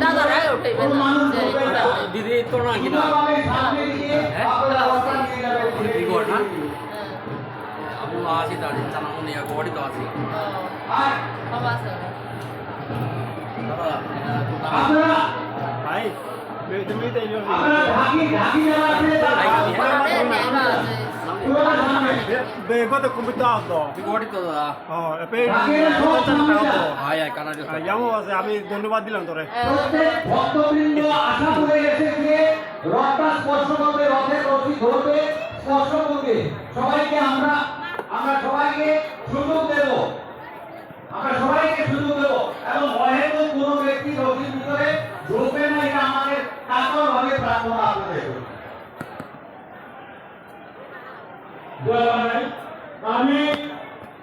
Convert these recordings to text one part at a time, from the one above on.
দাদারাই ওঠে দিদি তো না কিনা বিগড় না আমি আসি তার জানা মনে গড়ি তো আসি ভাই তুমি তো বেগতে কুমিতাতো বিগড়ি তো দাদা এপে হাই হাই কানা দিও যেমন আছে আমি ধন্যবাদ দিলাম তোরে ভক্তবৃন্দ আশা করে এসেছে রথটা স্পর্শ করবে রথের রশি ধরবে স্পর্শ করবে সবাইকে আমরা সবাইকে সুযোগ দেব এবং অহেতু কোনো ব্যক্তি রশির ভিতরে ঢুকবে না এটা আমাদের কাতরভাবে প্রার্থনা আপনাদের আমি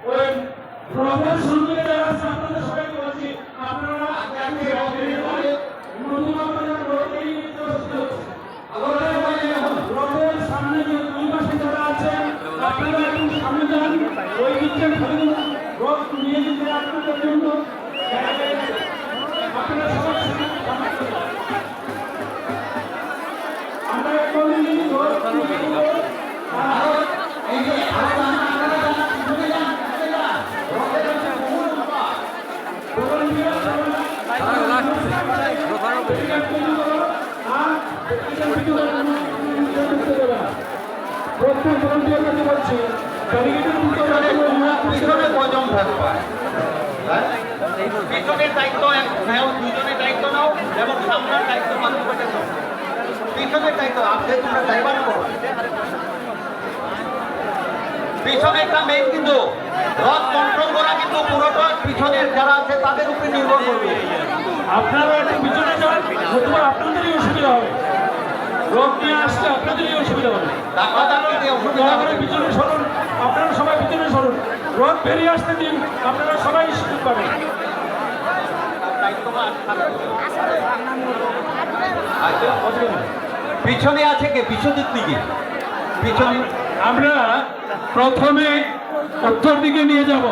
ওই রথের সঙ্গে যারা আছে আপনাদের সবাইকে বলছি আপনারা রথের সামনে যে দুই পাশে যারা আছে আপনারা একটু সামনে যান ওই দিকটা রথ নিয়ে যেতে আপনাদের জন্য আপনারা সবাই আমরা প্রত্যেক ভলান্টিয়ার কাছে বলছি পিছনে কয়জন থাকবে পিছনের দায়িত্ব দুজনের দায়িত্ব নাও এবং সামনের দায়িত্ব বাকি পেটে নাও পিছনের দায়িত্ব আপনি তোমরা ড্রাইভার করো পিছনেরটা মেইন কিন্তু রথ কন্ট্রোল করা কিন্তু পুরোটা পিছনের যারা আছে তাদের উপরে নির্ভর করবে আপনারা একটু পিছনে যান নতুবা আপনাদেরই অসুবিধা হবে রোগ নিয়ে আসলে আপনাদেরই অসুবিধা হবে দয়া করে পিছনে সরুন আপনারা সবাই পিছনে সরুন রোগ বেরিয়ে আসতে দিন আপনারা সবাই সুযোগ পাবেন পিছনে আছে কে পিছনের দিকে পিছনে আমরা প্রথমে উত্তর দিকে নিয়ে যাব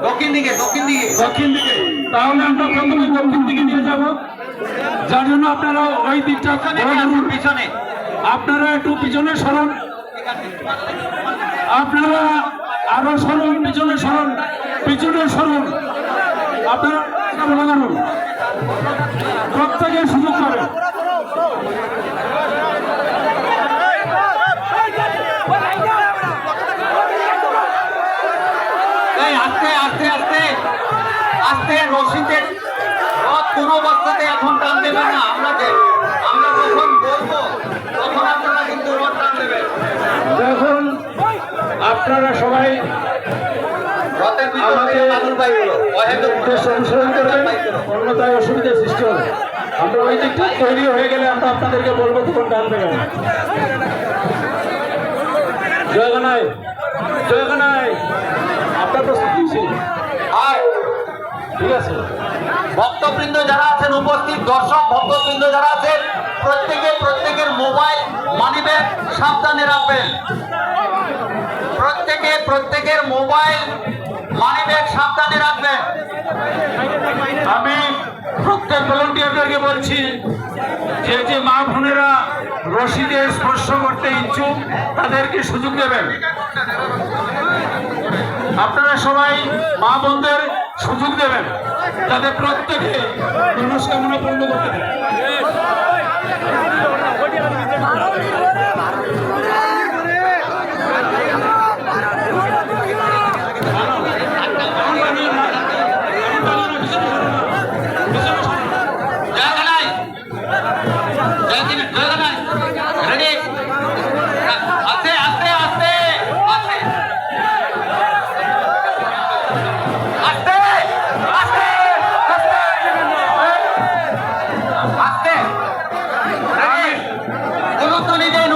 দক্ষিণ দিকে দক্ষিণ দিকে তাহলে আমরা প্রথমে দক্ষিণ দিকে নিয়ে যাব যার জন্য আপনারা ওই দিকটা পিছনে আপনারা একটু পিছনে সরুন আপনারা আরো সরুন পিছনে সরুন আপনারা মনে করুন প্রত্যেকের সুযোগ পাবেন আস্তে রশিদের রথ কোনো অবস্থাতে এখন টান দেবেন না আমরা যখন বলবো তখন আপনারা কিন্তু রথ টান দেবেন দেখুন আপনারা সবাই রথের পিছনে মানুষ বাইগুলো অনুসরণ করবেন অন্যথায় অসুবিধার সৃষ্টি হবে আমরা ওই দিকটা তৈরি হয়ে গেলে আমরা আপনাদেরকে বলবো তখন টান দেবেন জয় গানাই আপনার প্রস্তুতি ঠিক আছে ভক্তবৃন্দ যারা আছেন উপস্থিত দর্শক ভক্তবৃন্দ যারা আছেন প্রত্যেকের মোবাইল মানিব্যাগ সাবধানে রাখবেন প্রত্যেকের মোবাইল মানিব্যাগ সাবধানে রাখবেন আমি প্রত্যেক ভলান্টিয়ারদেরকে বলছি যে মা বোনেরা রশিদে স্পর্শ করতে ইচ্ছুক তাদেরকে সুযোগ দেবেন আপনারা সবাই মা বোনদের সুযোগ দেবেন যাতে প্রত্যেকে মনস্কামনা পূর্ণ করতে পারে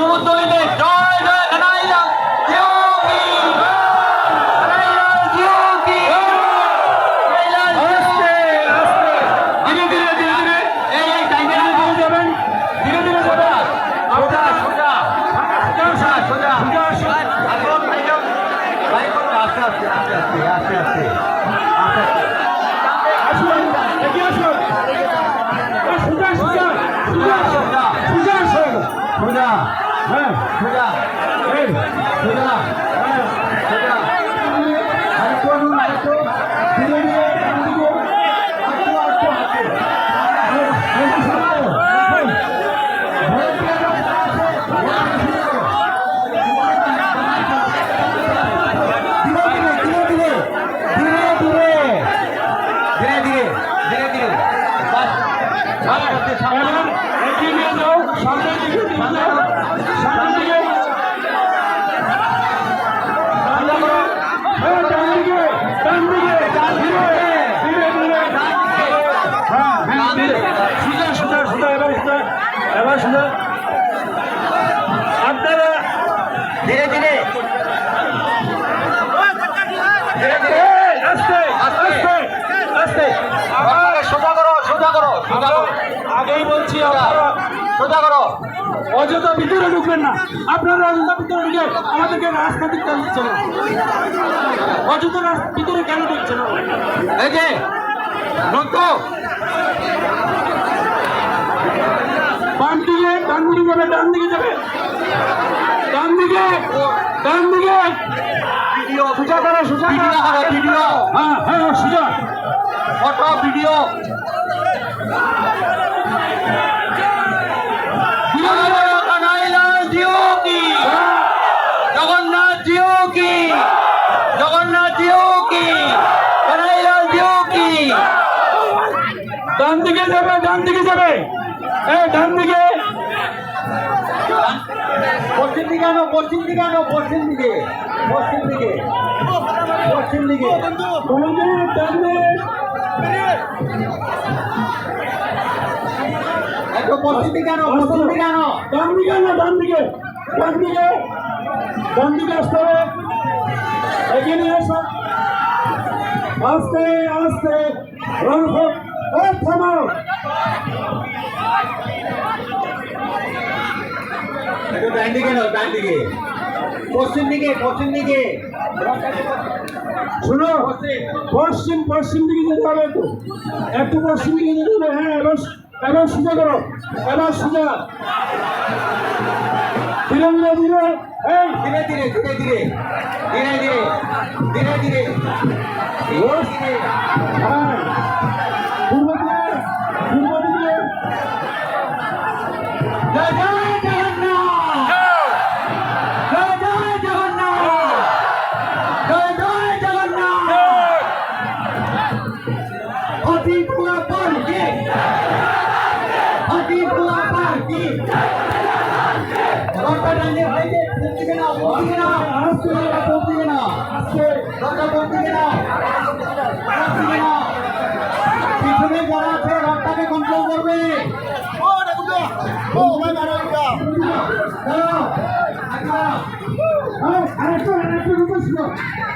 উলুধ্বনি দেন জয় আস্তে আস্তে আসুন এগিয়ে আসুন সোজা সোজা সোজা সোজা আসুন সোজা হ্যাঁ সোজা এই সোজা হ্যাঁ সোজা আরেকটু আসুন আরেকটু ধীরে ধীরে এবার এগিয়ে নিয়ে যাও সামনের দিকে নিয়ে যাও সামনের দিকে ডান দিকে ধীরে ধীরে ধীরে হ্যাঁ হ্যাঁ ধীরে সোজা সোজা সোজা এবার সোজা আপনারা ধীরে ধীরে আস্তে আস্তে আস্তে সোজা করো সোজা করো সোজা করো আগেই বলছি আপনারা সোজা করো অযথা ভিতরে ঢুকবেন না আপনারা অযথা ভিতরে ঢুকে আমাদেরকে রাস্তা দিকটা দিচ্ছে না অযথা ভিতরে কেন ঢুকছে না এই যে নন্দ বাম দিকে ডান দিকে যাবে ডান দিকে যাবে ডান দিকে ডান দিকে ভিডিও সোজা করো সোজা ভিডিও করো ভিডিও হ্যাঁ হ্যাঁ সোজা ফটো ভিডিও জগন্নাথ জিও কি জগন্নাথ জিও কি কানাইলাল জিও কি ডান দিকে যাবে ডান দিকে যাবে এই ডান দিকে পশ্চিম দিকে আনো পশ্চিম দিকে আনো পশ্চিম দিকে পশ্চিম দিকে পশ্চিম দিকে তোমাদের ডান দিকে একটু পশ্চিম দিকে আনো পশ্চিম দিকে আনো ডান দিকে না ডান দিকে ডান দিকে ডান দিকে আসতে হবে এগিয়ে নিয়ে আসো আস্তে আস্তে থামাও একটু ডান দিকে নাও ডান দিকে পশ্চিম দিকে পশ্চিম দিকে শুনো পশ্চিম পশ্চিম দিকে যেতে হবে একটু পশ্চিম দিকে যেতে হবে হ্যাঁ এবার সোজা করো এবার সোজা ধীরে ধীরে ধীরে এই ধীরে ধীরে ধীরে ধীরে ধীরে ধীরে ধীরে ধীরে হ্যাঁ পূর্ব দিকে পূর্ব দিকে জয় জয় জগন্নাথ জয় জয় জগন্নাথ জয় জয় জগন্নাথ অতিপুরা পার্টি অতিপুরা পার্টি দরকার ডানে ভাইকে দিকে না দিকে না আস্তে দিকে না আস্তে দরকার দিকে না দিকে না পিছনে যারা আছে রথটাকে কন্ট্রোল করবে ও ভাই মারা গেল দাঁড়াও আরেকটু